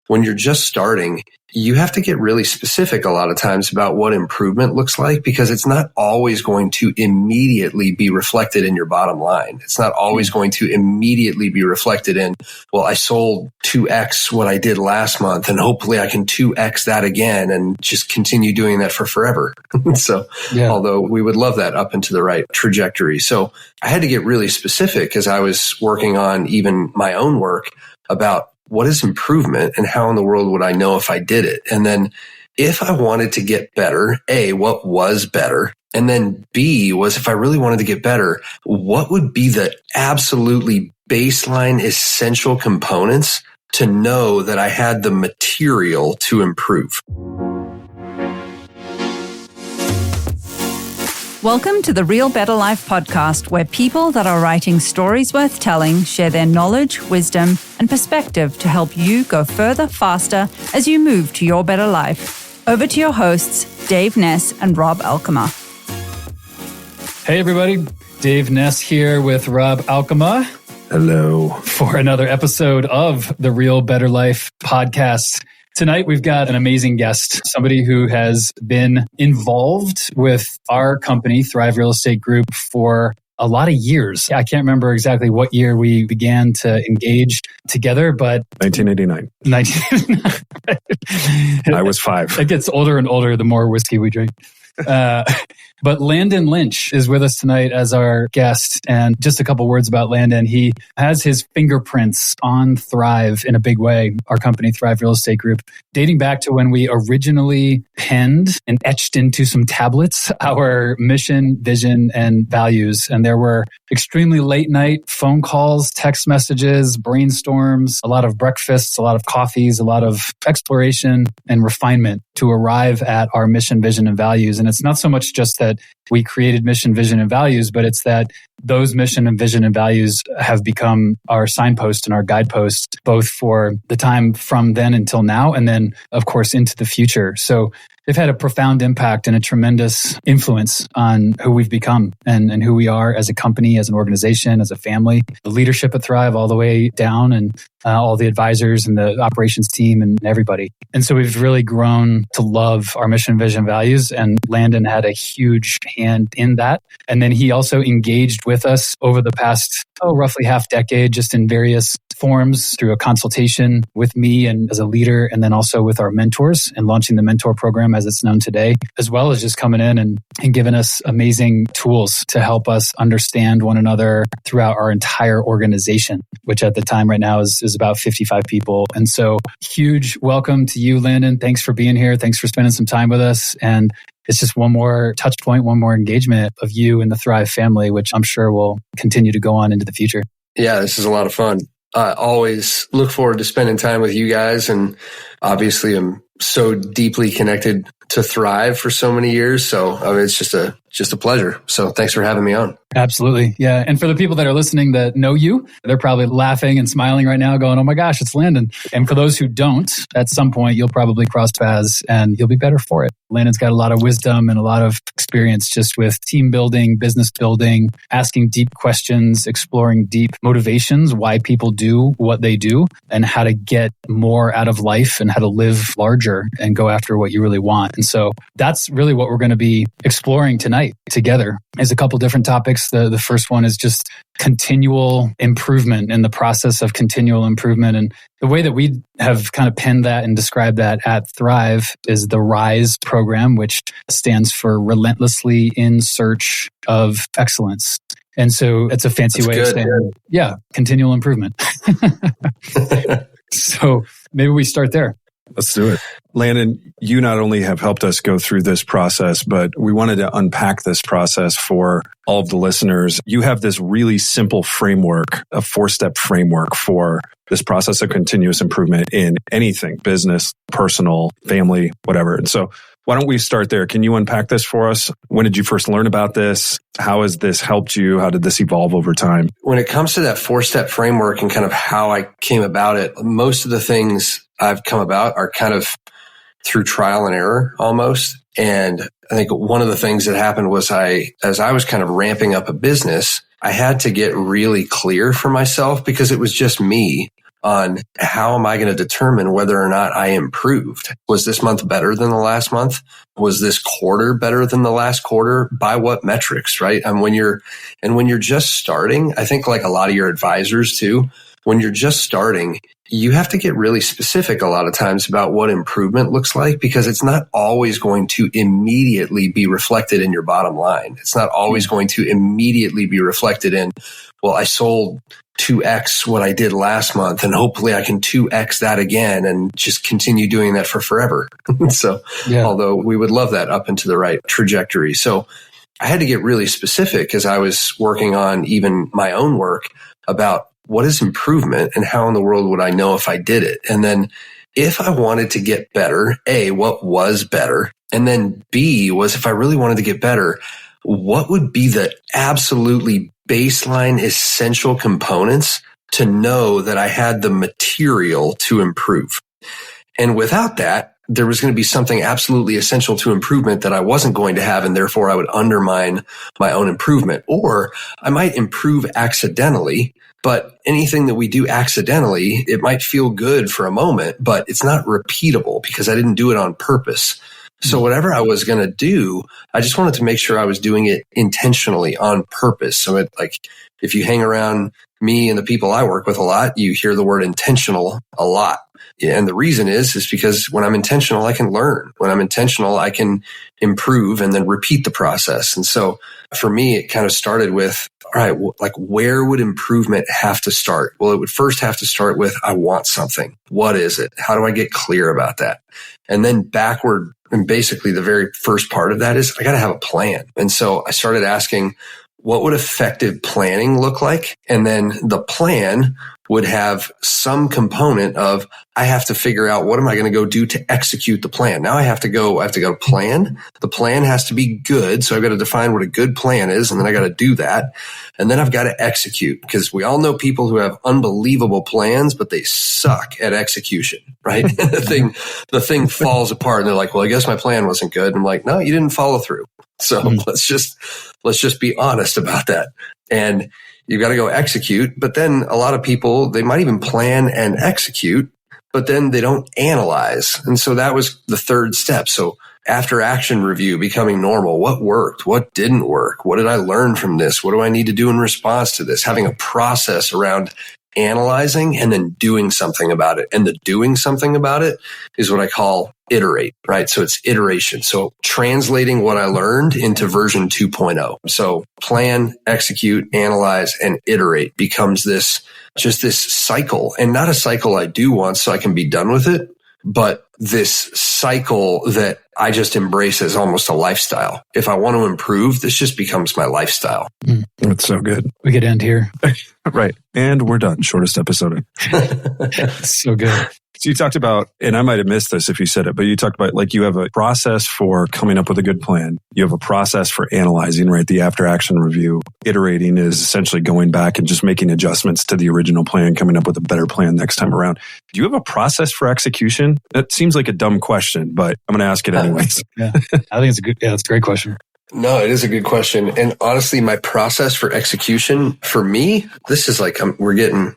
when you're just starting, you have to get really specific a lot of times about what improvement looks like, because it's not always going to immediately be reflected in your bottom line. It's not always going to immediately be reflected in, well, I sold 2x what I did last month, and hopefully I can 2x that again and just continue doing that for forever. So, although we would love that up into the right trajectory. So I had to get really specific as I was working on even my own work about what is improvement and how in the world would I know if I did it? And then if I wanted to get better, A, what was better? And then B was, if I really wanted to get better, what would be the absolutely baseline essential components to know that I had the material to improve? Welcome to the Real Better Life podcast, where people that are writing stories worth telling share their knowledge, wisdom, and perspective to help you go further, faster as you move to your better life. Over to your hosts, Dave Ness and Rob Alkema. Hey, everybody. Dave Ness here with Rob Alkema. Hello. For another episode of the Real Better Life podcast. Tonight, we've got an amazing guest, somebody who has been involved with our company, Thrive Real Estate Group, for a lot of years. I can't remember exactly what year we began to engage together, but 1989. 1989. I was 5. It gets older and older the more whiskey we drink. But Landon Lynch is with us tonight as our guest. And just a couple words about Landon. He has his fingerprints on Thrive in a big way, our company, Thrive Real Estate Group, dating back to when we originally penned and etched into some tablets our mission, vision, and values. And there were extremely late night phone calls, text messages, brainstorms, a lot of breakfasts, a lot of coffees, a lot of exploration and refinement to arrive at our mission, vision, and values. And it's not so much just that we created mission, vision, and values, but it's that those mission and vision and values have become our signpost and our guidepost, both for the time from then until now, and then, of course, into the future. So they've had a profound impact and a tremendous influence on who we've become and who we are as a company, as an organization, as a family, the leadership at Thrive all the way down, and all the advisors and the operations team and everybody. And so we've really grown to love our mission, vision, values. And Landon had a huge hand in that. And then he also engaged with us over the past, roughly half decade, just in various forms through a consultation with me and as a leader, and then also with our mentors and launching the mentor program as it's known today, as well as just coming in and giving us amazing tools to help us understand one another throughout our entire organization, which at the time right now is about 55 people. And so huge welcome to you, Landon. Thanks for being here. Thanks for spending some time with us. And it's just one more touch point, one more engagement of you and the Thrive family, which I'm sure will continue to go on into the future. Yeah, this is a lot of fun. I always look forward to spending time with you guys. And obviously, I'm so deeply connected to Thrive for so many years. So it's just a pleasure. So thanks for having me on. Absolutely. Yeah. And for the people that are listening that know you, they're probably laughing and smiling right now going, oh my gosh, it's Landon. And for those who don't, at some point, you'll probably cross paths and you'll be better for it. Landon's got a lot of wisdom and a lot of experience just with team building, business building, asking deep questions, exploring deep motivations, why people do what they do, and how to get more out of life and how to live larger and go after what you really want. And so that's really what we're going to be exploring tonight together is a couple different topics. The first one is just continual improvement and the process of continual improvement. And the way that we have kind of penned that and described that at Thrive is the RISE program, which stands for Relentlessly in Search of Excellence. And so it's a fancy way of saying, continual improvement. So maybe we start there. Let's do it. Landon, you not only have helped us go through this process, but we wanted to unpack this process for all of the listeners. You have this really simple framework, a 4-step framework for this process of continuous improvement in anything, business, personal, family, whatever. And so why don't we start there? Can you unpack this for us? When did you first learn about this? How has this helped you? How did this evolve over time? When it comes to that 4-step framework and kind of how I came about it, most of the things I've come about are kind of through trial and error almost. And I think one of the things that happened was as I was kind of ramping up a business, I had to get really clear for myself because it was just me on how am I going to determine whether or not I improved? Was this month better than the last month? Was this quarter better than the last quarter? By what metrics, right? And when you're just starting, I think like a lot of your advisors too, when you're just starting, you have to get really specific a lot of times about what improvement looks like, because it's not always going to immediately be reflected in your bottom line. It's not always going to immediately be reflected in, well, I sold 2x what I did last month, and hopefully I can 2x that again and just continue doing that for forever. So, although we would love that up into the right trajectory. So I had to get really specific as I was working on even my own work about what is improvement and how in the world would I know if I did it? And then if I wanted to get better, A, what was better? And then B was, if I really wanted to get better, what would be the absolutely baseline essential components to know that I had the material to improve? And without that, there was going to be something absolutely essential to improvement that I wasn't going to have, and therefore I would undermine my own improvement. Or I might improve accidentally, but anything that we do accidentally, it might feel good for a moment, but it's not repeatable because I didn't do it on purpose. So whatever I was going to do, I just wanted to make sure I was doing it intentionally on purpose. So if you hang around me and the people I work with a lot, you hear the word intentional a lot. And the reason is because when I'm intentional, I can learn. When I'm intentional, I can improve and then repeat the process. And so for me, it kind of started with, all right, like where would improvement have to start? Well, it would first have to start with, I want something. What is it? How do I get clear about that? And then backward, and basically the very first part of that is I got to have a plan. And so I started asking, what would effective planning look like? And then the plan would have some component of, I have to figure out what am I going to go do to execute the plan. Now I have to go plan. The plan has to be good. So I've got to define what a good plan is. And then I got to do that. And then I've got to execute, because we all know people who have unbelievable plans, but they suck at execution, right? the thing falls apart and they're like, well, I guess my plan wasn't good. And I'm like, no, you didn't follow through. So let's just be honest about that. And you've got to go execute. But then a lot of people, they might even plan and execute, but then they don't analyze. And so that was the third step. So after action review becoming normal, what worked? What didn't work? What did I learn from this? What do I need to do in response to this? Having a process around analyzing and then doing something about it. And the doing something about it is what I call iterate, right? So it's iteration. So translating what I learned into version 2.0. So plan, execute, analyze, and iterate becomes this cycle, and not a cycle I do once so I can be done with it, but this cycle that I just embrace as almost a lifestyle. If I want to improve, this just becomes my lifestyle. That's so good. We could end here. Right. And we're done. Shortest episode. So good. So you talked about, and I might have missed this if you said it, but you talked about like you have a process for coming up with a good plan. You have a process for analyzing, right? The after action review. Iterating is essentially going back and just making adjustments to the original plan, coming up with a better plan next time around. Do you have a process for execution? That seems like a dumb question, but I'm going to ask it anyways. Yeah, I think it's a great question. No, it is a good question. And honestly, my process for execution, for me, this is like, we're getting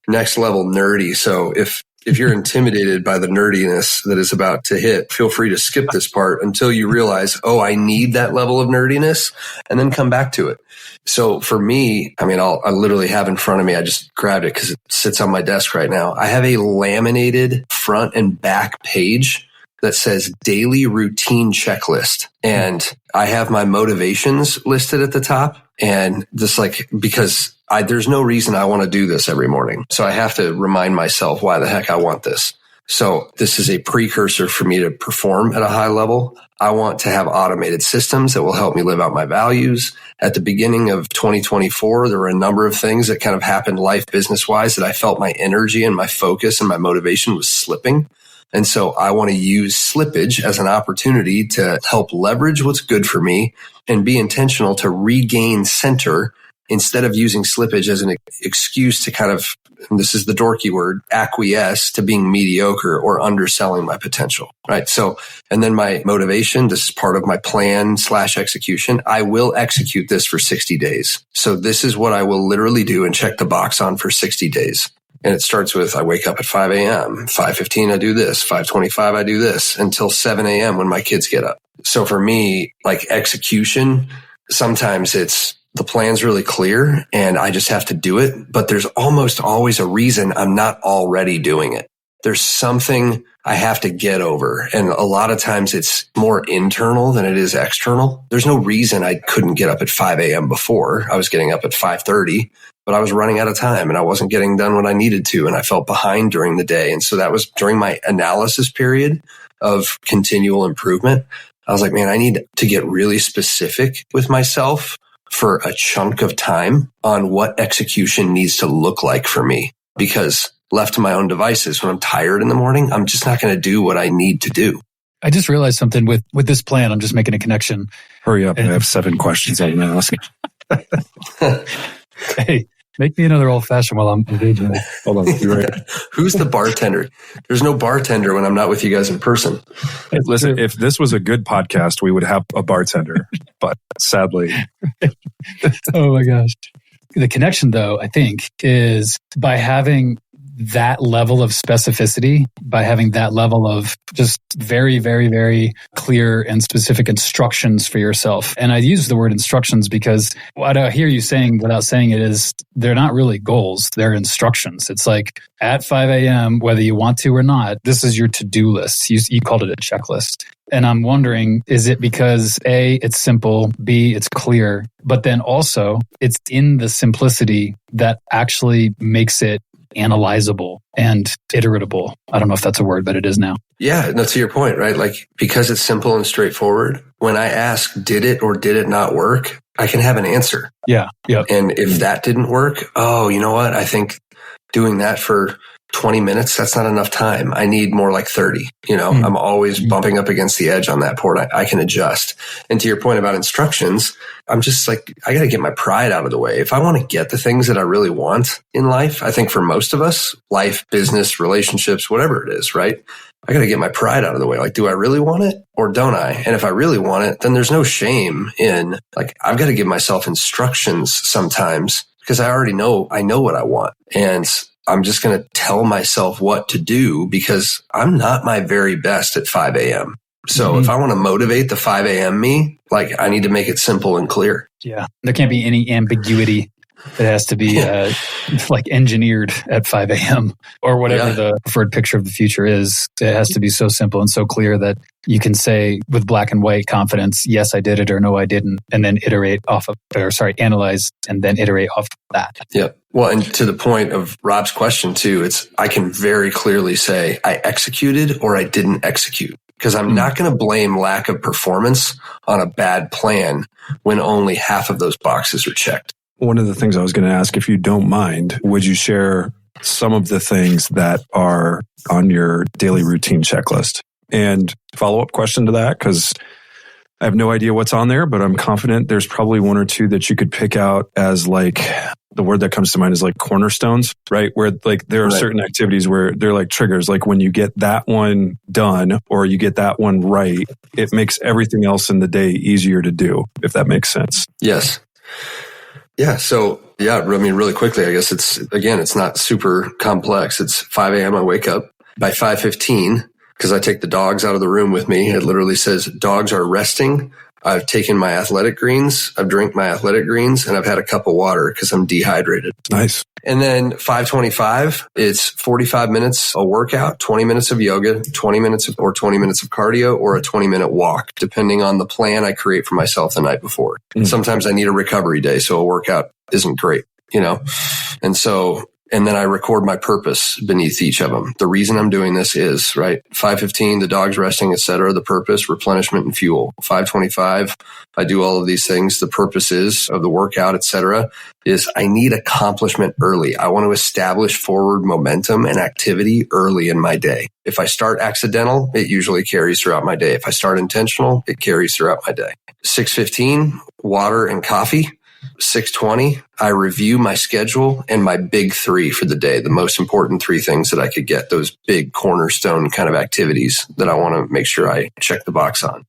next level nerdy. So if you're intimidated by the nerdiness that is about to hit, feel free to skip this part until you realize, oh, I need that level of nerdiness, and then come back to it. So for me, I mean, I literally have in front of me, I just grabbed it because it sits on my desk right now. I have a laminated front and back page that says daily routine checklist. And I have my motivations listed at the top. And this because there's no reason I want to do this every morning. So I have to remind myself why the heck I want this. So this is a precursor for me to perform at a high level. I want to have automated systems that will help me live out my values. At the beginning of 2024, there were a number of things that kind of happened life business wise that I felt my energy and my focus and my motivation was slipping. And so I want to use slippage as an opportunity to help leverage what's good for me and be intentional to regain center instead of using slippage as an excuse to kind of, and this is the dorky word, acquiesce to being mediocre or underselling my potential, right? So, and then my motivation, this is part of my plan / execution. I will execute this for 60 days. So this is what I will literally do and check the box on for 60 days. And it starts with, I wake up at 5 a.m., 5:15, I do this, 5:25, I do this, until 7 a.m. when my kids get up. So for me, like execution, sometimes it's the plan's really clear and I just have to do it, but there's almost always a reason I'm not already doing it. There's something I have to get over. And a lot of times it's more internal than it is external. There's no reason I couldn't get up at 5 a.m. before. I was getting up at 5:30, but I was running out of time and I wasn't getting done what I needed to. And I felt behind during the day. And so that was during my analysis period of continual improvement. I was like, man, I need to get really specific with myself for a chunk of time on what execution needs to look like for me. Because left to my own devices, when I'm tired in the morning, I'm just not going to do what I need to do. I just realized something with this plan. I'm just making a connection. Hurry up. I have 7 questions I'm going to ask. Hey, make me another old fashioned while I'm engaging. Hold on. You're right. Who's the bartender? There's no bartender when I'm not with you guys in person. Listen, if this was a good podcast, we would have a bartender, but sadly. Oh my gosh. The connection, though, I think, is by having that level of specificity, by having that level of just very, very, very clear and specific instructions for yourself. And I use the word instructions because what I hear you saying without saying it is they're not really goals, they're instructions. It's like at 5 a.m., whether you want to or not, this is your to-do list. You called it a checklist. And I'm wondering, is it because A, it's simple, B, it's clear, but then also it's in the simplicity that actually makes it analyzable and iteratable. I don't know if that's a word, but it is now. Yeah, no, to your point, right? Like, because it's simple and straightforward, when I ask, did it or did it not work? I can have an answer. Yeah. Yep. And if that didn't work, oh, you know what? I think doing that for 20 minutes, that's not enough time. I need more like 30. I'm always bumping up against the edge on that port. I can adjust. And to your point about instructions, I'm just like, I got to get my pride out of the way. If I want to get the things that I really want in life, I think for most of us, life, business, relationships, whatever it is, right? I got to get my pride out of the way. Like, do I really want it or don't I? And if I really want it, then there's no shame in, like, I've got to give myself instructions sometimes because I already know, I know what I want. And I'm just going to tell myself what to do because I'm not my very best at 5 a.m. So if I want to motivate the 5 a.m. me, like, I need to make it simple and clear. Yeah. There can't be any ambiguity. It has to be like engineered at 5 a.m. or whatever the preferred picture of the future is. It has to be so simple and so clear that you can say with black and white confidence, yes, I did it or no, I didn't. And then analyze and then iterate off of that. Yeah. Well, and to the point of Rob's question too, I can very clearly say I executed or I didn't execute. Because I'm not going to blame lack of performance on a bad plan when only half of those boxes are checked. One of the things I was going to ask, if you don't mind, would you share some of the things that are on your daily routine checklist? And follow-up question to that, because I have no idea what's on there, but I'm confident there's probably one or two that you could pick out as, like, the word that comes to mind is like cornerstones, right? Where like there are certain activities where they're like triggers. Like when you get that one done or you get that one right, it makes everything else in the day easier to do, if that makes sense. Yes. Yeah. So, I mean, really quickly, I guess it's not super complex. It's 5 a.m. I wake up. By 5:15, because I take the dogs out of the room with me, it literally says dogs are resting. I've taken my athletic greens, I've drank my athletic greens, and I've had a cup of water because I'm dehydrated. Nice. And then 5:25, it's 45 minutes a workout, 20 minutes of yoga, 20 minutes of cardio, or a 20-minute walk, depending on the plan I create for myself the night before. Sometimes I need a recovery day, so a workout isn't great, And then I record my purpose beneath each of them. The reason I'm doing this is, right, 5:15, the dog's resting, etc. The purpose, replenishment and fuel. 5:25, I do all of these things. The purposes of the workout, etc., is I need accomplishment early. I want to establish forward momentum and activity early in my day. If I start accidental, it usually carries throughout my day. If I start intentional, it carries throughout my day. 6:15, water and coffee. 6:20, I review my schedule and my big 3 for the day, the most important 3 things that I could get, those big cornerstone kind of activities that I want to make sure I check the box on.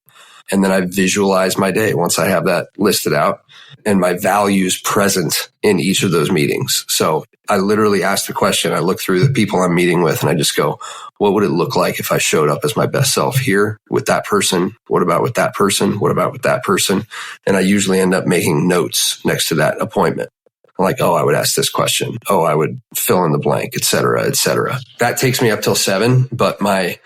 And then I visualize my day once I have that listed out and my values present in each of those meetings. So I literally ask the question. I look through the people I'm meeting with and I just go, what would it look like if I showed up as my best self here with that person? What about with that person? What about with that person? And I usually end up making notes next to that appointment. I'm like, oh, I would ask this question. Oh, I would fill in the blank, et cetera, et cetera. That takes me up till 7. But my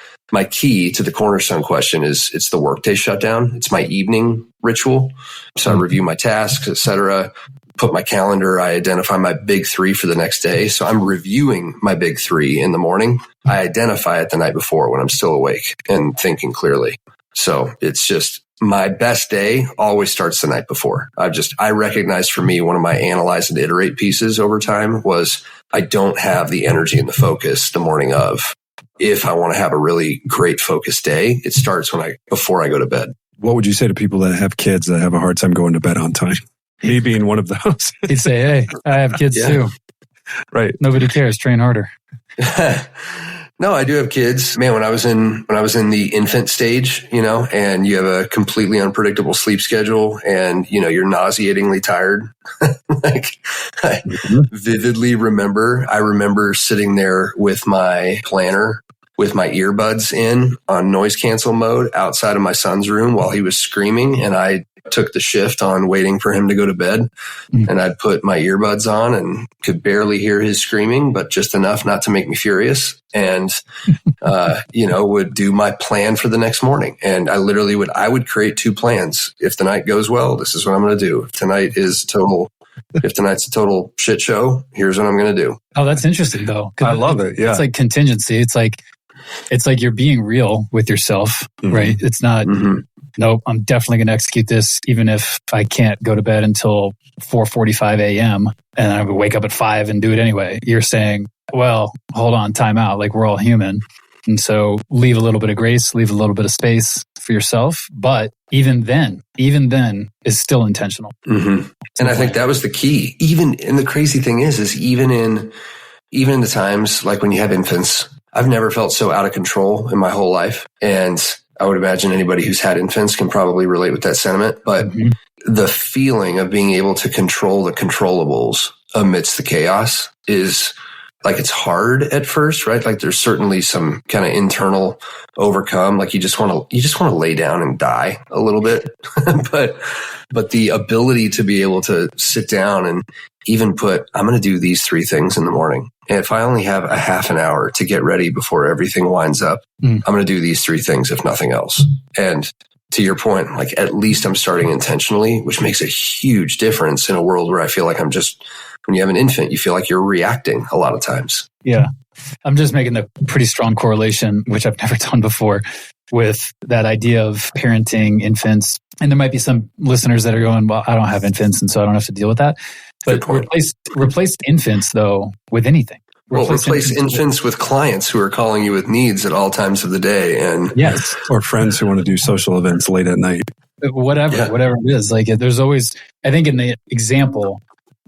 key to the cornerstone question is it's the workday shutdown. It's my evening ritual. So I review my tasks, et cetera, put my calendar. I identify my big 3 for the next day. So I'm reviewing my big 3 in the morning. I identify it the night before when I'm still awake and thinking clearly. So it's just my best day always starts the night before. I recognize for me, one of my analyze and iterate pieces over time was I don't have the energy and the focus the morning of. If I want to have a really great focused day, it starts before I go to bed. What would you say to people that have kids that have a hard time going to bed on time? Me being one of those. He'd say, hey, I have kids too. Right. Nobody cares. Train harder. No, I do have kids. Man, when I was in the infant stage, and you have a completely unpredictable sleep schedule and, you're nauseatingly tired. I vividly remember sitting there with my planner, with my earbuds in on noise cancel mode outside of my son's room while he was screaming. And I took the shift on waiting for him to go to bed. And I'd put my earbuds on and could barely hear his screaming, but just enough not to make me furious. And, would do my plan for the next morning. And I would create 2 plans. If the night goes well, this is what I'm going to do. If tonight's a total shit show, here's what I'm going to do. Oh, that's interesting though. I love it. Yeah. It's like contingency. It's like you're being real with yourself, right? It's not, nope, I'm definitely going to execute this, even if I can't go to bed until 4:45 a.m. and I would wake up at 5 and do it anyway. You're saying, well, hold on, time out. Like, we're all human. And so leave a little bit of grace, leave a little bit of space for yourself. But even then is still intentional. Mm-hmm. And I think that was the key. And the crazy thing is even in the times like when you have infants, I've never felt so out of control in my whole life. And I would imagine anybody who's had infants can probably relate with that sentiment. But the feeling of being able to control the controllables amidst the chaos is like, it's hard at first, right? Like there's certainly some kind of internal overcome. Like you just want to lay down and die a little bit. but the ability to be able to sit down and even put, I'm going to do these 3 things in the morning. And if I only have a half an hour to get ready before everything winds up, I'm going to do these 3 things, if nothing else. And to your point, like at least I'm starting intentionally, which makes a huge difference in a world where I feel like when you have an infant, you feel like you're reacting a lot of times. Yeah. I'm just making a pretty strong correlation, which I've never done before, with that idea of parenting infants. And there might be some listeners that are going, well, I don't have infants, and so I don't have to deal with that. But replace infants, though, with anything. Replace infants with clients who are calling you with needs at all times of the day. And yes. Or friends who want to do social events late at night. Whatever it is. Like there's always, I think in the example,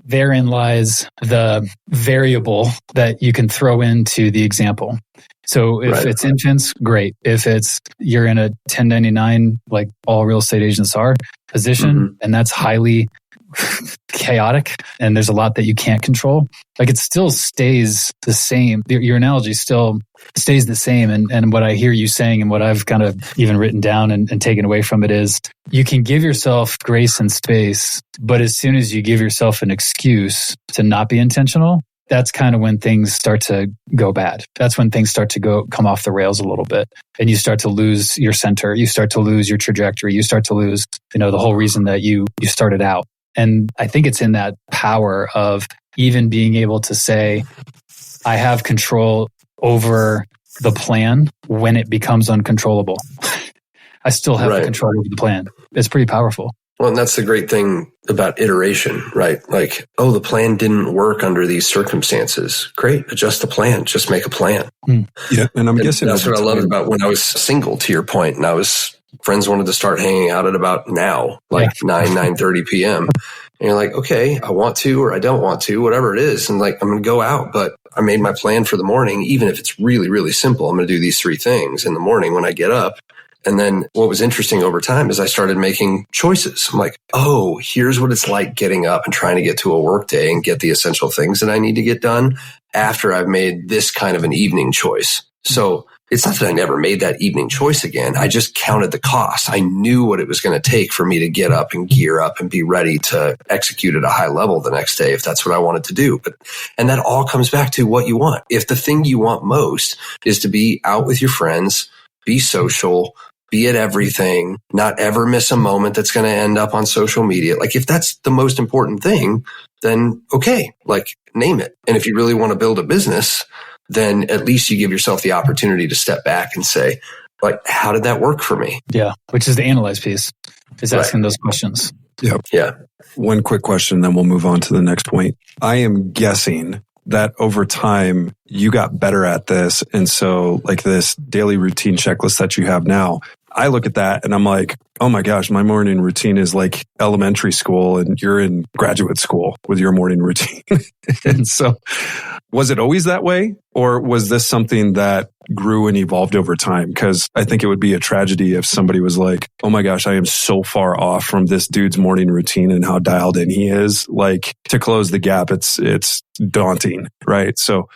therein lies the variable that you can throw into the example. So if it's infants, great. If you're in a 1099, like all real estate agents are, position, and that's highly chaotic and there's a lot that you can't control, like it still stays the same. Your analogy still stays the same. And what I hear you saying and what I've kind of even written down and taken away from it is you can give yourself grace and space, but as soon as you give yourself an excuse to not be intentional, that's kind of when things start to go bad. That's when things start to come off the rails a little bit. And you start to lose your center. You start to lose your trajectory. You start to lose, the whole reason that you started out. And I think it's in that power of even being able to say, I have control over the plan when it becomes uncontrollable. I still have the control over the plan. It's pretty powerful. Well, and that's the great thing about iteration, right? Like, the plan didn't work under these circumstances. Great. Adjust the plan. Just make a plan. Yeah. And I'm guessing that's what I loved about when I was single, to your point. And friends wanted to start hanging out at about now, like 9:30 p.m. And you're like, okay, I want to, or I don't want to, whatever it is. And like, I'm going to go out, but I made my plan for the morning. Even if it's really, really simple, I'm going to do these 3 things in the morning when I get up. And then what was interesting over time is I started making choices. I'm like, oh, here's what it's like getting up and trying to get to a work day and get the essential things that I need to get done after I've made this kind of an evening choice. So it's not that I never made that evening choice again. I just counted the cost. I knew what it was going to take for me to get up and gear up and be ready to execute at a high level the next day if that's what I wanted to do. And that all comes back to what you want. If the thing you want most is to be out with your friends, be social, be at everything, not ever miss a moment that's going to end up on social media. Like if that's the most important thing, then okay, like name it. And if you really want to build a business, then at least you give yourself the opportunity to step back and say, like, how did that work for me? Yeah, which is the analyze piece, is asking those questions. Yep. Yeah. One quick question, then we'll move on to the next point. I am guessing that over time, you got better at this. And so like this daily routine checklist that you have now, I look at that and I'm like, oh my gosh, my morning routine is like elementary school and you're in graduate school with your morning routine. And so was it always that way? Or was this something that grew and evolved over time? Because I think it would be a tragedy if somebody was like, oh my gosh, I am so far off from this dude's morning routine and how dialed in he is. Like to close the gap, it's daunting, right? So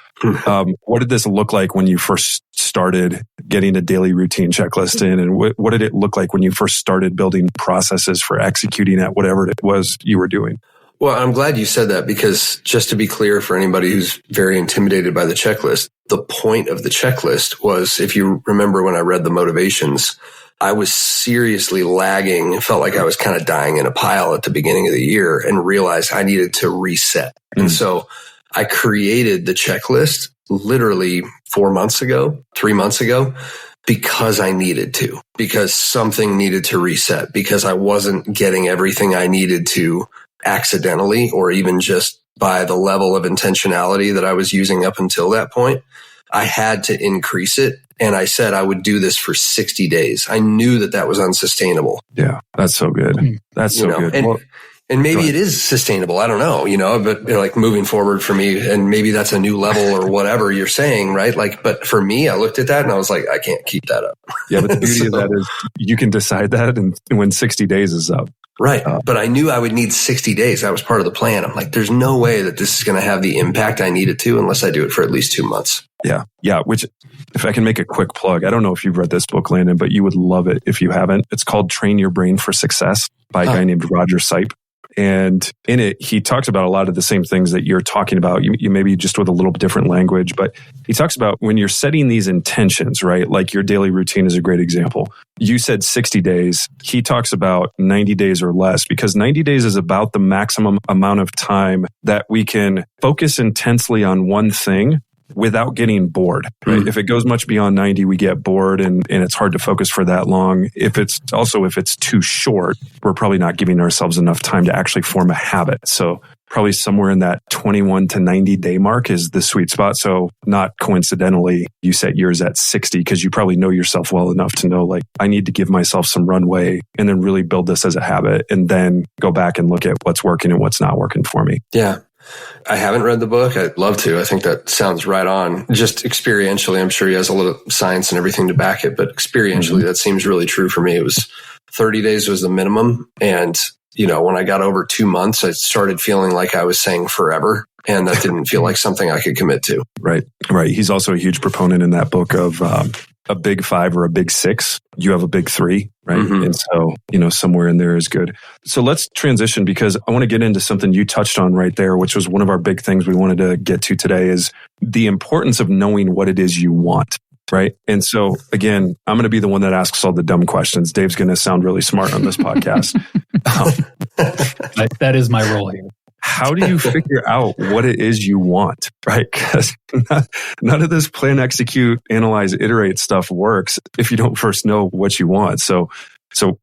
what did this look like when you first started getting a daily routine checklist in? And what did it look like when you first started building processes for executing at whatever it was you were doing? Well, I'm glad you said that because just to be clear for anybody who's very intimidated by the checklist, the point of the checklist was, if you remember when I read the motivations, I was seriously lagging, felt like I was kind of dying in a pile at the beginning of the year and realized I needed to reset. And so I created the checklist literally 3 months ago, because I needed to, because something needed to reset, because I wasn't getting everything I needed to accidentally or even just by the level of intentionality that I was using up until that point. I had to increase it. And I said I would do this for 60 days. I knew that that was unsustainable. Yeah, that's so good. That's so good. And maybe it is sustainable. I don't know, but like moving forward for me, and maybe that's a new level or whatever you're saying, right? Like, but for me, I looked at that and I was like, I can't keep that up. Yeah, but the beauty of that is you can decide that and when 60 days is up. Right. But I knew I would need 60 days. That was part of the plan. I'm like, there's no way that this is going to have the impact I need it to unless I do it for at least 2 months. Yeah. Yeah. Which, if I can make a quick plug, I don't know if you've read this book, Landon, but you would love it if you haven't. It's called Train Your Brain for Success by a guy named Roger Sipe. And in it, he talks about a lot of the same things that you're talking about. You maybe just with a little different language, but he talks about when you're setting these intentions, right? Like your daily routine is a great example. You said 60 days. He talks about 90 days or less because 90 days is about the maximum amount of time that we can focus intensely on one thing without getting bored, right? If it goes much beyond 90, we get bored and it's hard to focus for that long. If it's too short, we're probably not giving ourselves enough time to actually form a habit. So probably somewhere in that 21 to 90 day mark is the sweet spot. So not coincidentally, you set yours at 60 because you probably know yourself well enough to know like, I need to give myself some runway and then really build this as a habit and then go back and look at what's working and what's not working for me. Yeah. I haven't read the book. I'd love to. I think that sounds right on. Just experientially, I'm sure he has a little science and everything to back it, but experientially, that seems really true for me. It was 30 days was the minimum. And, when I got over 2 months, I started feeling like I was saying forever. And that didn't feel like something I could commit to. Right. Right. He's also a huge proponent in that book of a big 5 or a big 6. You have a big 3, right? And so, somewhere in there is good. So let's transition because I want to get into something you touched on right there, which was one of our big things we wanted to get to today is the importance of knowing what it is you want. Right. And so again, I'm going to be the one that asks all the dumb questions. Dave's going to sound really smart on this podcast. That is my role here. How do you figure out what it is you want, right? Because none of this plan, execute, analyze, iterate stuff works if you don't first know what you want. So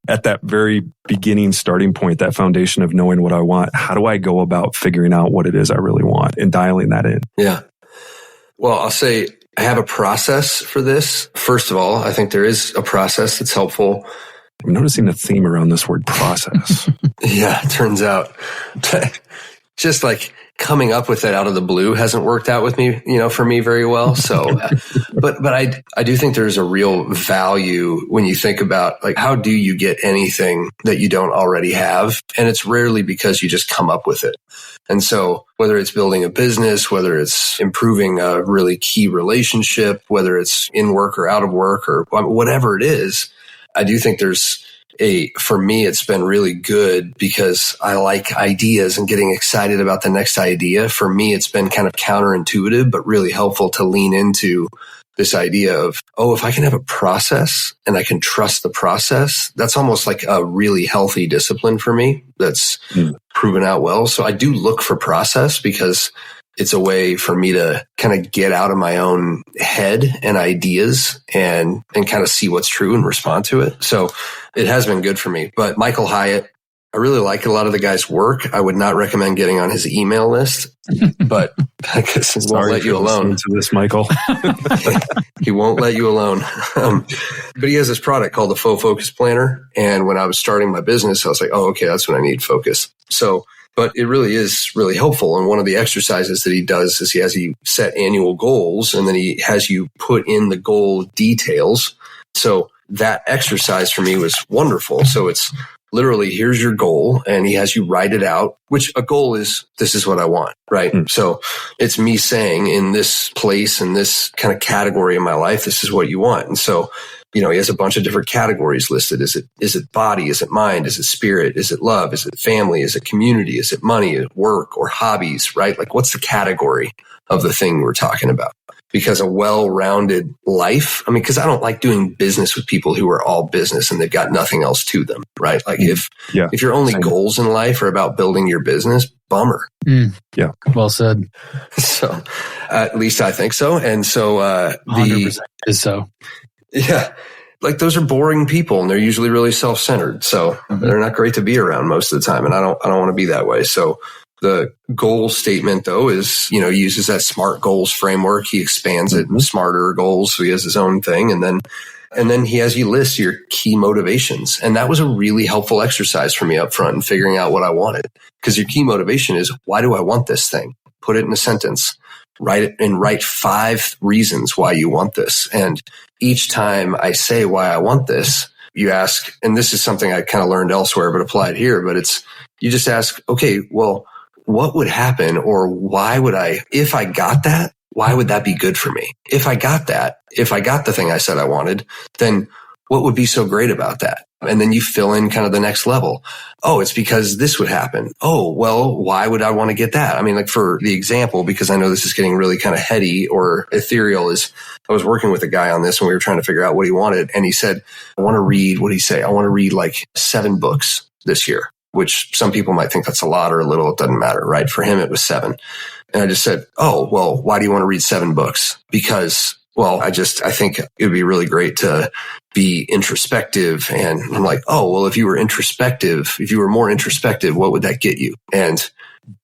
at that very beginning starting point, that foundation of knowing what I want, how do I go about figuring out what it is I really want and dialing that in? Yeah. Well, I'll say I have a process for this. First of all, I think there is a process that's helpful. I'm noticing a theme around this word process. Yeah, it turns out. Just like coming up with it out of the blue hasn't worked out with me, for me very well. So, but I do think there's a real value when you think about like, how do you get anything that you don't already have? And it's rarely because you just come up with it. And so whether it's building a business, whether it's improving a really key relationship, whether it's in work or out of work or whatever it is, I do think for me, it's been really good because I like ideas and getting excited about the next idea. For me, it's been kind of counterintuitive, but really helpful to lean into this idea of, if I can have a process and I can trust the process, that's almost like a really healthy discipline for me that's proven out well. So I do look for process because it's a way for me to kind of get out of my own head and ideas and kind of see what's true and respond to it. So it has been good for me. But Michael Hyatt, I really like a lot of the guy's work. I would not recommend getting on his email list, but I guess he won't let you alone. To this, Michael. He won't let you alone. But he has this product called the Faux Focus Planner. And when I was starting my business, I was like, okay, that's what I need, focus. So, but it really is really helpful. And one of the exercises that he does is he has you set annual goals, and then he has you put in the goal details. So that exercise for me was wonderful. So it's literally, here's your goal, and he has you write it out, which a goal is, this is what I want, right? So it's me saying, in this place, in this kind of category in my life, this is what you want. And so, he has a bunch of different categories listed. Is it body? Is it mind? Is it spirit? Is it love? Is it family? Is it community? Is it money, work, or hobbies, right? Like, what's the category of the thing we're talking about? Because a well-rounded life, because I don't like doing business with people who are all business and they've got nothing else to them, right? Like if your only goals in life are about building your business, bummer. Yeah. Well said. So at least I think so. And so 100% is so. Yeah. Like, those are boring people, and they're usually really self-centered. So they're not great to be around most of the time. And I don't want to be that way. So the goal statement, though, is, uses that SMART goals framework. He expands it, smarter goals. So he has his own thing. And then he has you list your key motivations. And that was a really helpful exercise for me up front in figuring out what I wanted. Because your key motivation is, why do I want this thing? Put it in a sentence. Write it and write 5 reasons why you want this. And each time I say why I want this, you ask, and this is something I kind of learned elsewhere, but applied here, but you just ask, okay, well, what would happen, or why would if I got that, why would that be good for me? If I got the thing I said I wanted, then what would be so great about that? And then you fill in kind of the next level. Oh, it's because this would happen. Oh, well, why would I want to get that? Like, for the example, because I know this is getting really kind of heady or ethereal, is I was working with a guy on this and we were trying to figure out what he wanted. And he said, I want to read, what did he say? I want to read like 7 books this year, which some people might think that's a lot or a little. It doesn't matter, right? For him, it was 7. And I just said, oh, well, why do you want to read 7 books? Because, well, I think it would be really great to be introspective. And I'm like, oh, well, if you were more introspective, what would that get you? And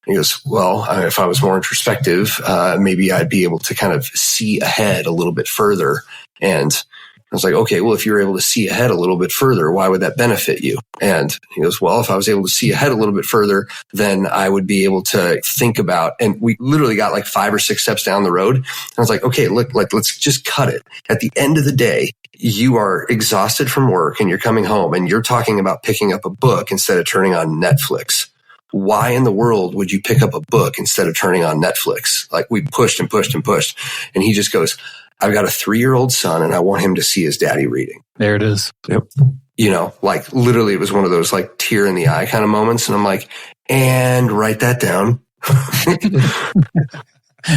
he goes, well, if I was more introspective, maybe I'd be able to kind of see ahead a little bit further. And I was like, okay, well, if you're able to see ahead a little bit further, why would that benefit you? And he goes, well, if I was able to see ahead a little bit further, then I would be able to think about, and we literally got like 5 or 6 steps down the road. And I was like, okay, look, let's just cut it. At the end of the day, you are exhausted from work and you're coming home and you're talking about picking up a book instead of turning on Netflix. Why in the world would you pick up a book instead of turning on Netflix? Like, we pushed and pushed and pushed. And he just goes, I've got a 3-year-old son and I want him to see his daddy reading. There it is. Yep. Like, literally it was one of those like tear in the eye kind of moments. And I'm like, and write that down.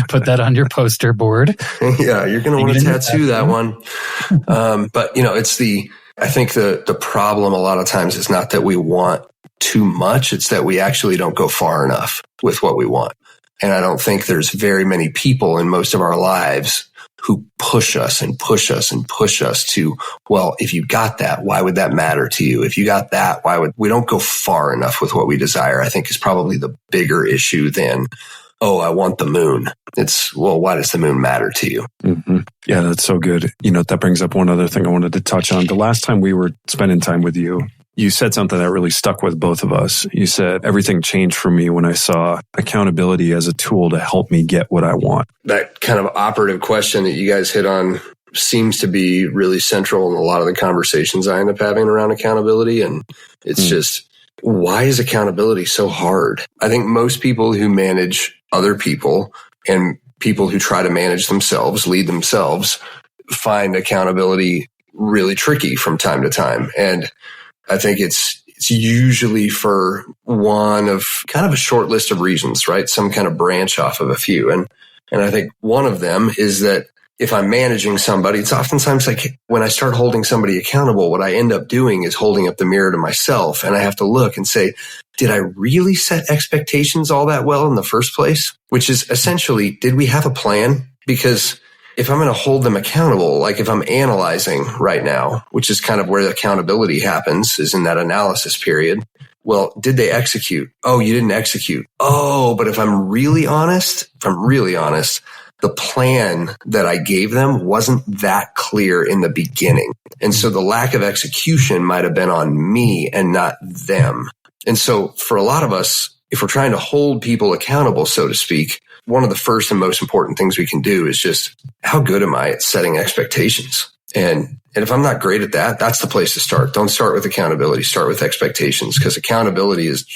Put that on your poster board. Yeah. You're going to want to tattoo that one. But I think the problem a lot of times is not that we want too much. It's that we actually don't go far enough with what we want. And I don't think there's very many people in most of our lives who push us and push us and push us to, well, if you got that, why would that matter to you? If you got that, we don't go far enough with what we desire, I think is probably the bigger issue than, oh, I want the moon. It's, well, why does the moon matter to you? Mm-hmm. Yeah, that's so good. That brings up one other thing I wanted to touch on. The last time we were spending time with you, you said something that really stuck with both of us. You said, everything changed for me when I saw accountability as a tool to help me get what I want. That kind of operative question that you guys hit on seems to be really central in a lot of the conversations I end up having around accountability. And it's just, why is accountability so hard? I think most people who manage other people and people who try to manage themselves, lead themselves, find accountability really tricky from time to time. And I think it's usually for one of kind of a short list of reasons, right? Some kind of branch off of a few. And I think one of them is that if I'm managing somebody, it's oftentimes like when I start holding somebody accountable, what I end up doing is holding up the mirror to myself. And I have to look and say, did I really set expectations all that well in the first place? Which is essentially, did we have a plan? Because if I'm going to hold them accountable, like if I'm analyzing right now, which is kind of where the accountability happens, is in that analysis period. Well, did they execute? Oh, you didn't execute. Oh, but if I'm really honest, the plan that I gave them wasn't that clear in the beginning. And so the lack of execution might have been on me and not them. And so for a lot of us, if we're trying to hold people accountable, so to speak, one of the first and most important things we can do is just, how good am I at setting expectations? And if I'm not great at that, that's the place to start. Don't start with accountability, start with expectations, because accountability is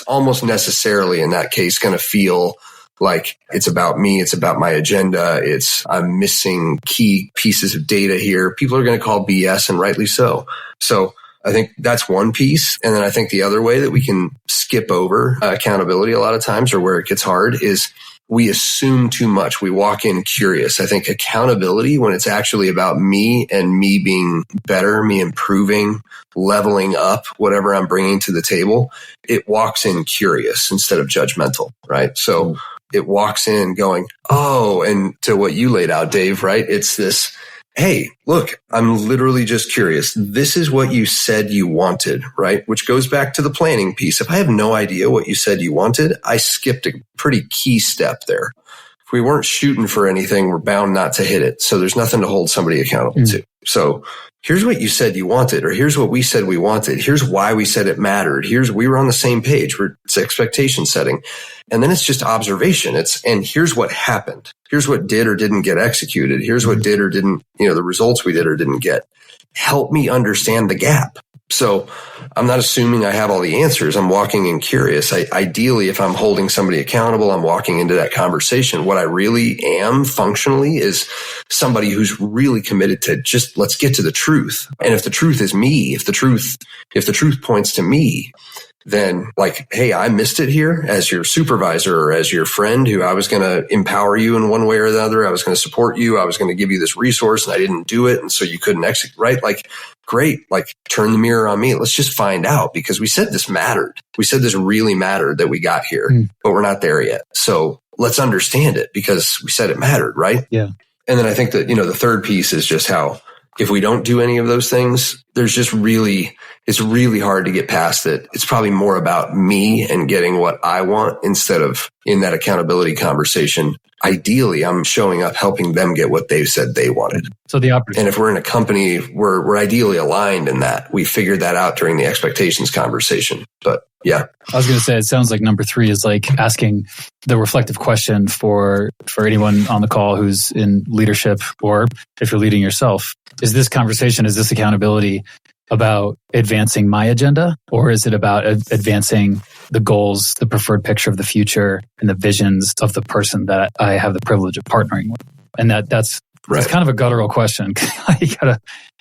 almost necessarily in that case going to feel like it's about me, it's about my agenda, I'm missing key pieces of data here. People are going to call BS, and rightly so. So I think that's one piece. And then I think the other way that we can skip over accountability a lot of times, or where it gets hard, is we assume too much. We walk in curious. I think accountability, when it's actually about me and me being better, me improving, leveling up, whatever I'm bringing to the table, it walks in curious instead of judgmental, right? So it walks in going, oh, and to what you laid out, Dave, right? It's this, hey, look, I'm literally just curious. This is what you said you wanted, right? Which goes back to the planning piece. If I have no idea what you said you wanted, I skipped a pretty key step there. If we weren't shooting for anything, we're bound not to hit it. So there's nothing to hold somebody accountable to. So here's what you said you wanted, or here's what we said we wanted. Here's why we said it mattered. We were on the same page. It's expectation setting. And then it's just observation. And here's what happened. Here's what did or didn't get executed. Here's what did or didn't, the results we did or didn't get. Help me understand the gap. So I'm not assuming I have all the answers. I'm walking in curious. Ideally, if I'm holding somebody accountable, I'm walking into that conversation. What I really am functionally is somebody who's really committed to just, let's get to the truth. And if the truth is me, if the truth points to me, then like, hey, I missed it here as your supervisor or as your friend who I was going to empower you in one way or the other. I was going to support you. I was going to give you this resource and I didn't do it. And so you couldn't execute, right? Like, great. Like, turn the mirror on me. Let's just find out, because we said this mattered. We said this really mattered that we got here, but we're not there yet. So let's understand it, because we said it mattered, right? Yeah. And then I think that, the third piece is just how, if we don't do any of those things, it's really hard to get past it. It's probably more about me and getting what I want instead of in that accountability conversation. Ideally, I'm showing up, helping them get what they said they wanted. So the opposite. And if we're in a company, we're ideally aligned in that. We figured that out during the expectations conversation. But yeah. I was going to say, it sounds like number 3 is like asking the reflective question for anyone on the call who's in leadership, or if you're leading yourself. Is this conversation, is this accountability about advancing my agenda, or is it about advancing the goals, the preferred picture of the future, and the visions of the person that I have the privilege of partnering with? And that's right. It's kind of a guttural question. You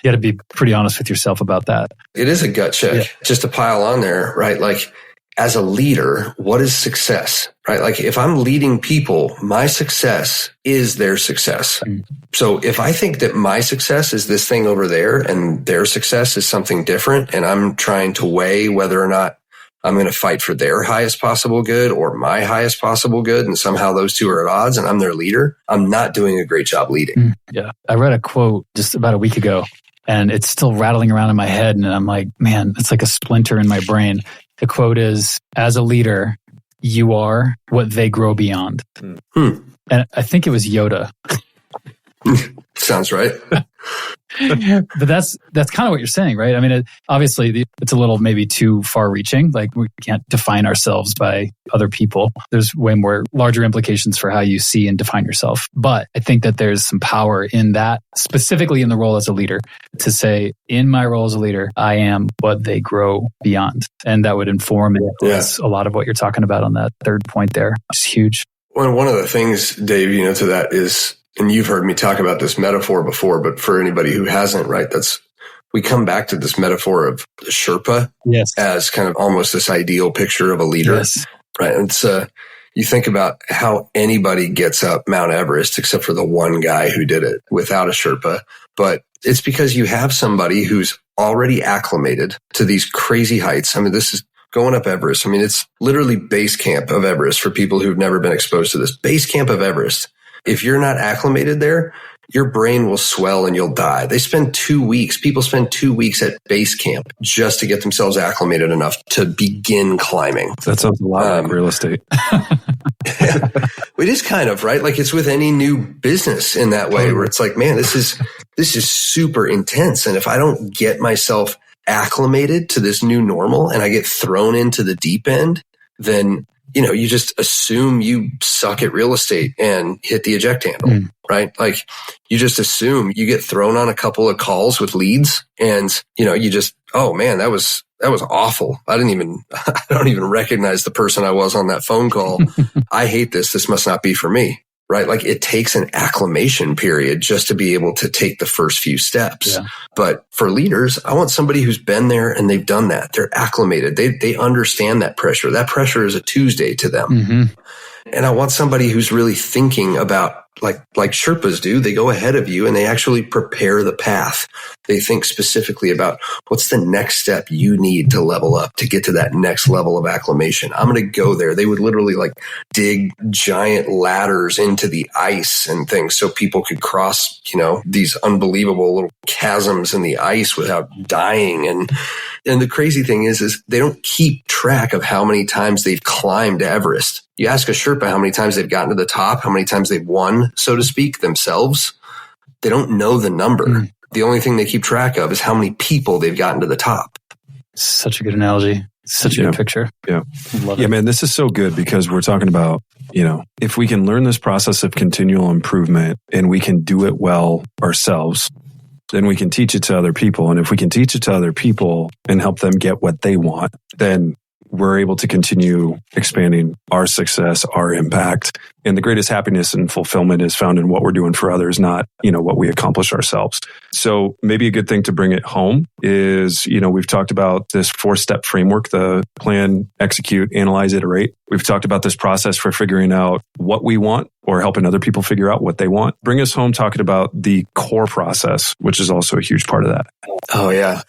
gotta be pretty honest with yourself about that. It is a gut check. Yeah. Just to pile on there, right? Like, as a leader, what is success, right? Like, if I'm leading people, my success is their success. So if I think that my success is this thing over there and their success is something different, and I'm trying to weigh whether or not I'm going to fight for their highest possible good or my highest possible good, and somehow those two are at odds and I'm their leader, I'm not doing a great job leading. Yeah. I read a quote just about a week ago, and it's still rattling around in my head. And I'm like, man, it's like a splinter in my brain. The quote is, as a leader, you are what they grow beyond. And I think it was Yoda. Sounds right. But that's kind of what you're saying, right? I mean, obviously, it's a little maybe too far-reaching. Like, we can't define ourselves by other people. There's way more larger implications for how you see and define yourself. But I think that there's some power in that, specifically in the role as a leader, to say, in my role as a leader, I am what they grow beyond. And that would inform and influence a lot of what you're talking about on that third point there. It's huge. Well, one of the things, Dave, to that is, and you've heard me talk about this metaphor before, but for anybody who hasn't, right, we come back to this metaphor of Sherpa as kind of almost this ideal picture of a leader, right? And you think about how anybody gets up Mount Everest, except for the one guy who did it without a Sherpa. But it's because you have somebody who's already acclimated to these crazy heights. I mean, this is going up Everest. I mean, it's literally base camp of Everest for people who've never been exposed to this. Base camp of Everest. If you're not acclimated there, your brain will swell and you'll die. People spend 2 weeks at base camp just to get themselves acclimated enough to begin climbing. That sounds a lot like real estate. It is kind of, right? Like, it's with any new business in that way, where it's like, man, this is super intense. And if I don't get myself acclimated to this new normal and I get thrown into the deep end, then you just assume you suck at real estate and hit the eject handle, right? Like, you just assume you get thrown on a couple of calls with leads and, you just, oh man, that was awful. I don't even recognize the person I was on that phone call. I hate this. This must not be for me, right? Like, it takes an acclimation period just to be able to take the first few steps. Yeah. But for leaders, I want somebody who's been there and they've done that. They're acclimated. They understand that pressure. That pressure is a Tuesday to them. Mm-hmm. And I want somebody who's really thinking about, like Sherpas do, they go ahead of you and they actually prepare the path. They think specifically about what's the next step you need to level up to get to that next level of acclimation. I'm going to go there. They would literally dig giant ladders into the ice and things so people could cross, these unbelievable little chasms in the ice without dying. And the crazy thing is they don't keep track of how many times they've climbed Everest. You ask a Sherpa how many times they've gotten to the top, how many times they've won, so to speak, themselves. They don't know the number. The only thing they keep track of is how many people they've gotten to the top. Such a good analogy. Such a good picture. Yeah. Yeah, man, this is so good because we're talking about, if we can learn this process of continual improvement and we can do it well ourselves, then we can teach it to other people. And if we can teach it to other people and help them get what they want, then we're able to continue expanding our success, our impact. And the greatest happiness and fulfillment is found in what we're doing for others, not, what we accomplish ourselves. So maybe a good thing to bring it home is, we've talked about this 4-step framework, the plan, execute, analyze, iterate. We've talked about this process for figuring out what we want or helping other people figure out what they want. Bring us home talking about the core process, which is also a huge part of that. Oh, yeah.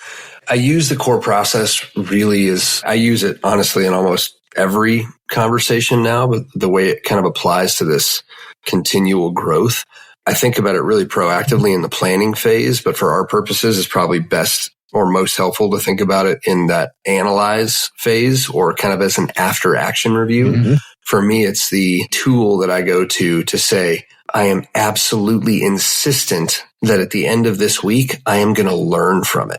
I use the core process I use it honestly in almost every conversation now, but the way it kind of applies to this continual growth, I think about it really proactively in the planning phase, but for our purposes, it's probably best or most helpful to think about it in that analyze phase or kind of as an after action review. Mm-hmm. For me, it's the tool that I go to say, I am absolutely insistent that at the end of this week, I am going to learn from it.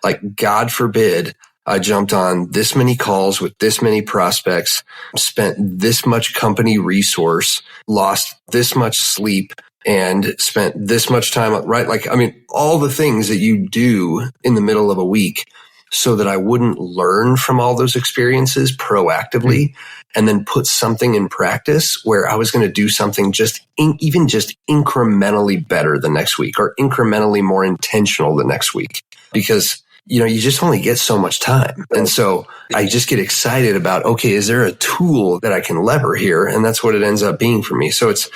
Like, God forbid, I jumped on this many calls with this many prospects, spent this much company resource, lost this much sleep, and spent this much time, right? All the things that you do in the middle of a week so that I wouldn't learn from all those experiences proactively and then put something in practice where I was going to do something even just incrementally better the next week or incrementally more intentional the next week. Because you just only get so much time. And so I just get excited about, okay, is there a tool that I can lever here? And that's what it ends up being for me. So it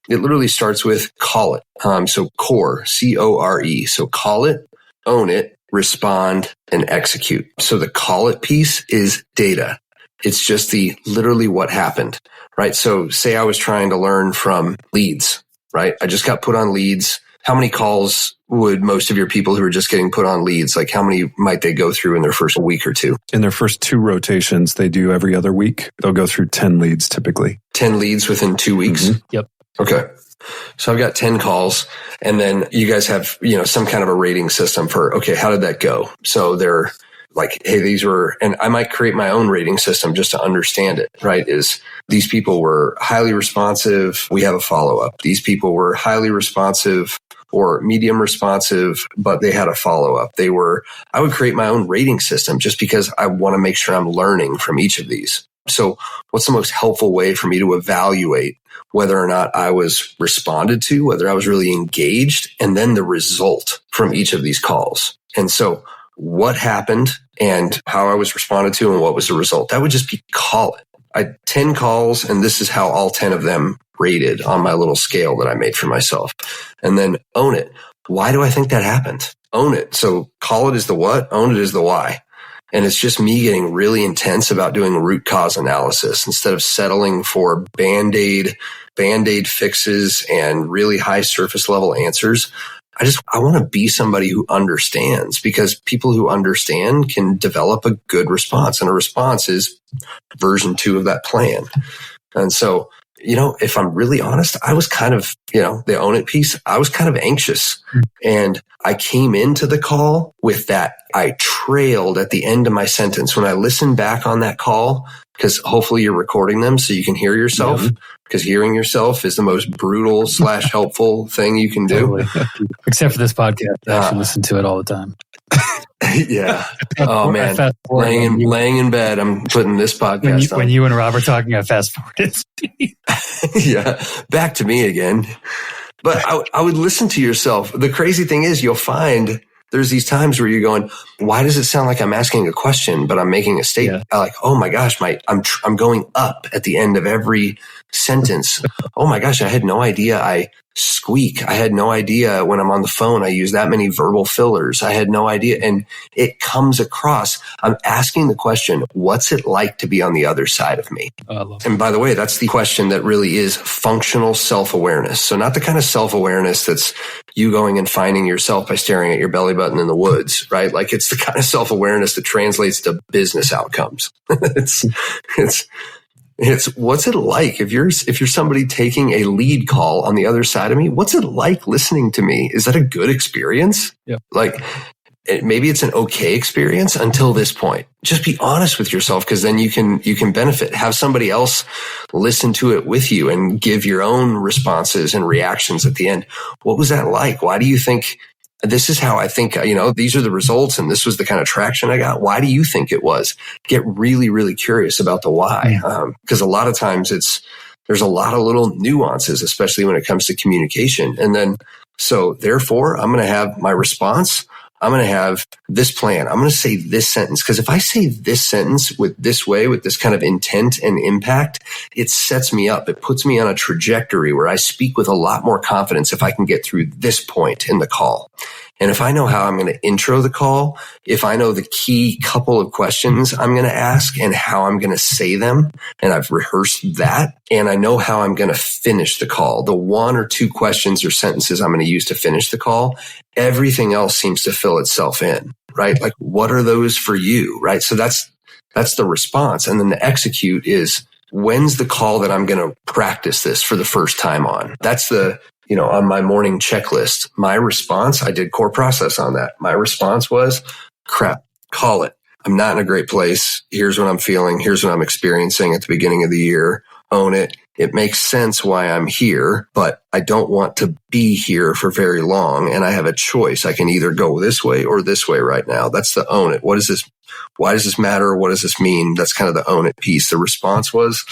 literally starts with call it. So core, CORE. So call it, own it, respond, and execute. So the call it piece is data. It's just literally what happened, right? So say I was trying to learn from leads, right? I just got put on leads. How many calls would most of your people who are just getting put on leads, how many might they go through in their first week or two? In their first 2 rotations, they do every other week. They'll go through 10 leads typically. 10 leads within 2 weeks? Mm-hmm. Yep. Okay. So I've got 10 calls, and then you guys have, some kind of a rating system for, okay, how did that go? So they're like, hey, these were, and I might create my own rating system just to understand it, right? Is these people were highly responsive. We have a follow-up. These people were highly responsive or medium responsive, but they had a follow-up. I would create my own rating system just because I want to make sure I'm learning from each of these. So what's the most helpful way for me to evaluate whether or not I was responded to, whether I was really engaged, and then the result from each of these calls? And so what happened and how I was responded to and what was the result? That would just be call it. I had 10 calls, and this is how all 10 of them rated on my little scale that I made for myself. And then own it. Why do I think that happened? Own it. So call it is the what, own it is the why. And it's just me getting really intense about doing root cause analysis instead of settling for Band-Aid fixes and really high surface level answers. I want to be somebody who understands, because people who understand can develop a good response, and a response is version 2 of that plan. And so, if I'm really honest, I was kind of, the own it piece, I was kind of anxious, and I came into the call with that. I trailed at the end of my sentence. When I listen back on that call, because hopefully you're recording them so you can hear yourself, because hearing yourself is the most brutal / helpful thing you can do. Totally. Except for this podcast. I actually listen to it all the time. Yeah. Oh man. Laying in bed, I'm putting this podcast on. When you and Rob are talking, I fast forwarded. Yeah. Back to me again. But I would listen to yourself. The crazy thing is, you'll find there's these times where you're going, why does it sound like I'm asking a question, but I'm making a statement? Yeah. Like, oh my gosh, I'm going up at the end of every sentence. Oh my gosh, I had no idea I squeak. I had no idea when I'm on the phone, I use that many verbal fillers. I had no idea. And it comes across. I'm asking the question, what's it like to be on the other side of me? And by the way, that's the question that really is functional self-awareness. So not the kind of self-awareness that's you going and finding yourself by staring at your belly button in the woods, right? Like, it's the kind of self-awareness that translates to business outcomes. It's what's it like if you're somebody taking a lead call on the other side of me? What's it like listening to me? Is that a good experience? Yep. Like, maybe it's an okay experience until this point. Just be honest with yourself, because then you can benefit. Have somebody else listen to it with you and give your own responses and reactions at the end. What was that like? Why do you think? This is how I think, these are the results, and this was the kind of traction I got. Why do you think it was? Get really, really curious about the why. Because a lot of times there's a lot of little nuances, especially when it comes to communication. And then, so therefore, I'm going to have my response. I'm going to have this plan. I'm going to say this sentence. Because if I say this sentence with this kind of intent and impact, it sets me up. It puts me on a trajectory where I speak with a lot more confidence if I can get through this point in the call. And if I know how I'm going to intro the call, if I know the key couple of questions I'm going to ask and how I'm going to say them, and I've rehearsed that, and I know how I'm going to finish the call, the 1 or 2 questions or sentences I'm going to use to finish the call, everything else seems to fill itself in, right? Like, what are those for you, right? So that's the response. And then the execute is, when's the call that I'm going to practice this for the first time on? That's on my morning checklist. My response, I did core process on that. My response was, crap, call it. I'm not in a great place. Here's what I'm feeling. Here's what I'm experiencing at the beginning of the year. Own it. It makes sense why I'm here, but I don't want to be here for very long. And I have a choice. I can either go this way or this way right now. That's the own it. What is this? Why does this matter? What does this mean? That's kind of the own it piece. The response was,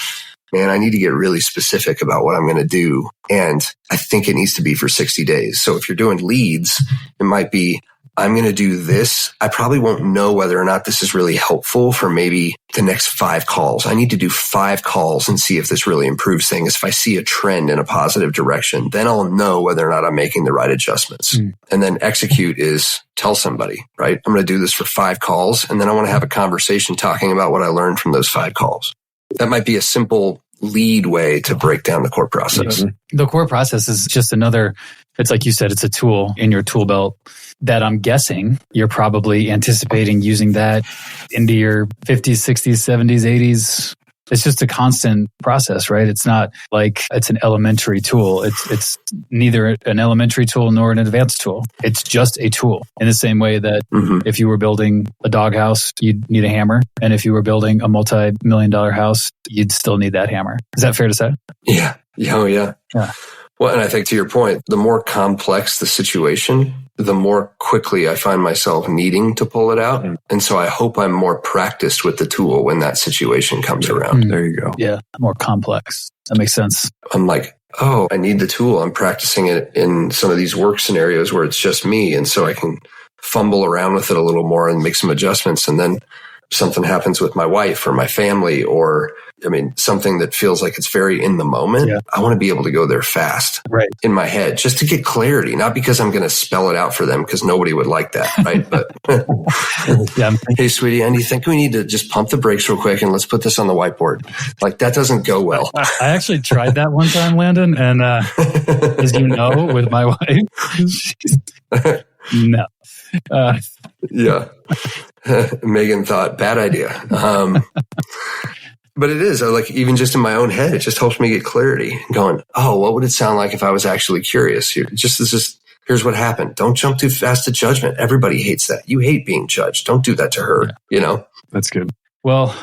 man, I need to get really specific about what I'm going to do. And I think it needs to be for 60 days. So if you're doing leads, it might be, I'm going to do this. I probably won't know whether or not this is really helpful for maybe the next 5 calls. I need to do 5 calls and see if this really improves things. If I see a trend in a positive direction, then I'll know whether or not I'm making the right adjustments. And then execute is tell somebody, right? I'm going to do this for 5 calls. And then I want to have a conversation talking about what I learned from those 5 calls. That might be a simple lead way to break down the core process. The core process is just another, it's like you said, it's a tool in your tool belt that I'm guessing you're probably anticipating using that into your 50s, 60s, 70s, 80s it's just a constant process, right? It's not like it's an elementary tool. It's neither an elementary tool nor an advanced tool. It's just a tool in the same way that if you were building a doghouse, you'd need a hammer. And if you were building a multi-million-dollar house, you'd still need that hammer. Is that fair to say? Yeah. Oh, yeah. Well, and I think to your point, the more complex the situation, the more quickly I find myself needing to pull it out. And so I hope I'm more practiced with the tool when that situation comes around. There you go. Yeah, more complex. That makes sense. I'm like, oh, I need the tool. I'm practicing it in some of these work scenarios where it's just me. And so I can fumble around with it a little more and make some adjustments. And then something happens with my wife or my family, or something that feels like it's very in the moment. Yeah. I want to be able to go there fast in my head just to get clarity, not because I'm going to spell it out for them because nobody would like that. Right. But hey, sweetie, and you think we need to just pump the brakes real quick and let's put this on the whiteboard? Like that doesn't go well. I actually tried that one time, Landon. And as you know, with my wife, no. Yeah. Megan thought, bad idea. But it is like, even just in my own head, it just helps me get clarity going, oh, what would it sound like if I was actually curious? Here's what happened. Don't jump too fast to judgment. Everybody hates that. You hate being judged. Don't do that to her. That's good. Well,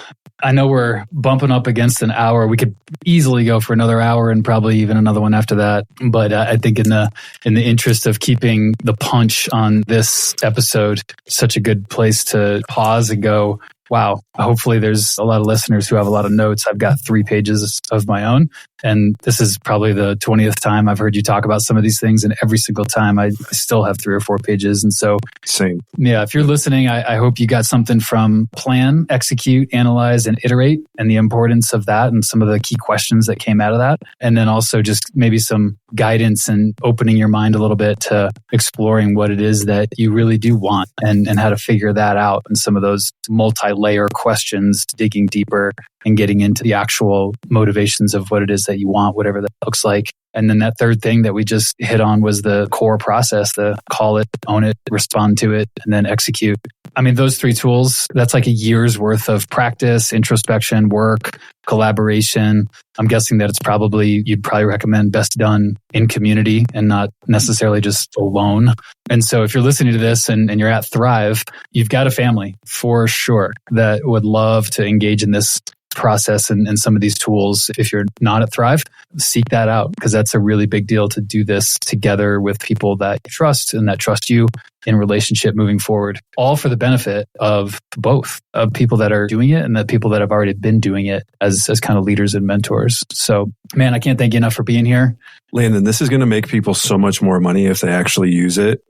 I know we're bumping up against an hour. We could easily go for another hour and probably even another one after that. But I think in the interest of keeping the punch on this episode, such a good place to pause and go, wow, hopefully there's a lot of listeners who have a lot of notes. I've got 3 pages of my own. And this is probably the 20th time I've heard you talk about some of these things. And every single time I still have 3 or 4 pages. And so, same. Yeah, if you're listening, I hope you got something from plan, execute, analyze, and iterate, and the importance of that and some of the key questions that came out of that. And then also just maybe some guidance and opening your mind a little bit to exploring what it is that you really do want and how to figure that out. And some of those multi-layer questions, digging deeper and getting into the actual motivations of what it is that you want, whatever that looks like. And then that third thing that we just hit on was the core process, the call it, own it, respond to it, and then execute. Those 3 tools, that's like a year's worth of practice, introspection, work, collaboration. I'm guessing that you'd probably recommend best done in community and not necessarily just alone. And so if you're listening to this and you're at Thrive, you've got a family for sure that would love to engage in this process and some of these tools. If you're not at Thrive, seek that out, because that's a really big deal to do this together with people that you trust and that trust you in relationship moving forward, all for the benefit of both, of people that are doing it and the people that have already been doing it as kind of leaders and mentors. So, man, I can't thank you enough for being here. Landon, this is going to make people so much more money if they actually use it.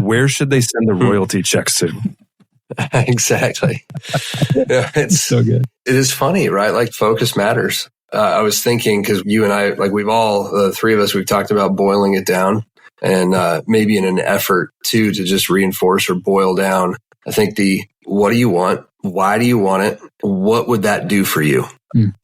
Where should they send the royalty checks to? Exactly. Yeah, it's so good. It is funny, right? Like focus matters. I was thinking, because you and I, like the 3 of us, we've talked about boiling it down, and maybe in an effort to just reinforce or boil down. I think what do you want? Why do you want it? What would that do for you?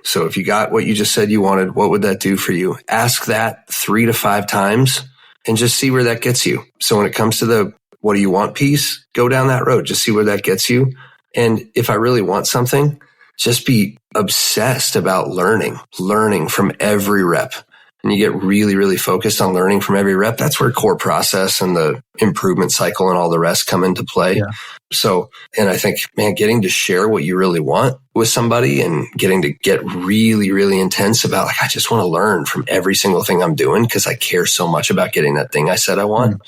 So if you got what you just said you wanted, what would that do for you? Ask that 3 to 5 times and just see where that gets you. So when it comes to the what do you want piece, go down that road. Just see where that gets you. And if I really want something, just be obsessed about learning from every rep. And you get really, really focused on learning from every rep. That's where core process and the improvement cycle and all the rest come into play. Yeah. So, and I think, man, getting to share what you really want with somebody and getting to get really, really intense about, like, I just want to learn from every single thing I'm doing because I care so much about getting that thing I said I want.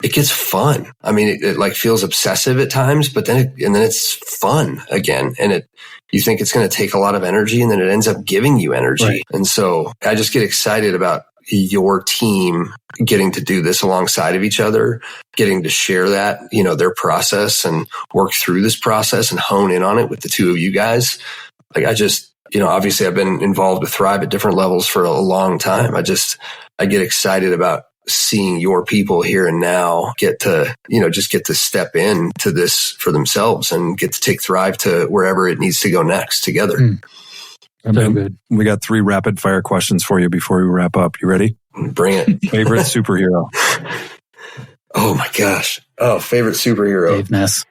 It gets fun. It like feels obsessive at times, but then it's fun again. And you think it's going to take a lot of energy, and then it ends up giving you energy. Right. And so I just get excited about your team getting to do this alongside of each other, getting to share that, their process and work through this process and hone in on it with the 2 of you guys. Like obviously I've been involved with Thrive at different levels for a long time. I get excited about seeing your people here and now get to step into this for themselves and get to take Thrive to wherever it needs to go next together. So good. We got 3 rapid fire questions for you before we wrap up. You ready? Bring it. Favorite superhero? Oh my gosh. Oh, favorite superhero. Dave Ness.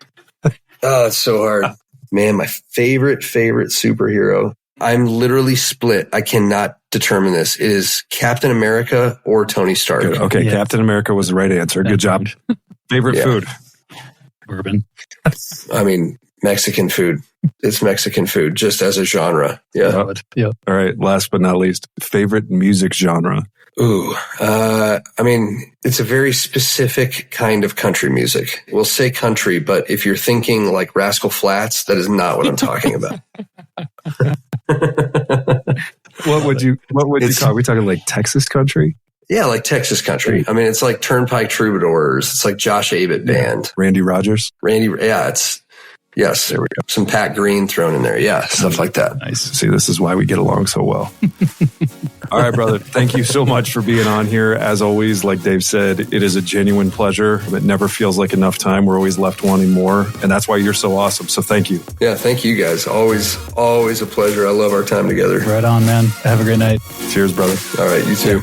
Oh, it's so hard. Man, my favorite superhero. I'm literally split. I cannot determine this. It is Captain America or Tony Stark. Good. Okay, yeah. Captain America was the right answer. Good job. Favorite food? Bourbon. I mean, Mexican food. It's Mexican food, just as a genre. Yeah. All right. Last but not least, favorite music genre? Ooh, I mean, it's a very specific kind of country music. We'll say country, but if you're thinking like Rascal Flatts, that is not what I'm talking about. What would you call it? Are we talking like Texas country? Yeah, like Texas country. I mean, it's like Turnpike Troubadours. It's like Josh Abbott band. Randy Rogers? Yes, there we go. Some Pat Green thrown in there. Yeah, stuff like that. Nice. See, this is why we get along so well. All right, brother. Thank you so much for being on here. As always, like Dave said, it is a genuine pleasure. It never feels like enough time. We're always left wanting more. And that's why you're so awesome. So thank you. Yeah, thank you guys. Always a pleasure. I love our time together. Right on, man. Have a great night. Cheers, brother. All right, you too.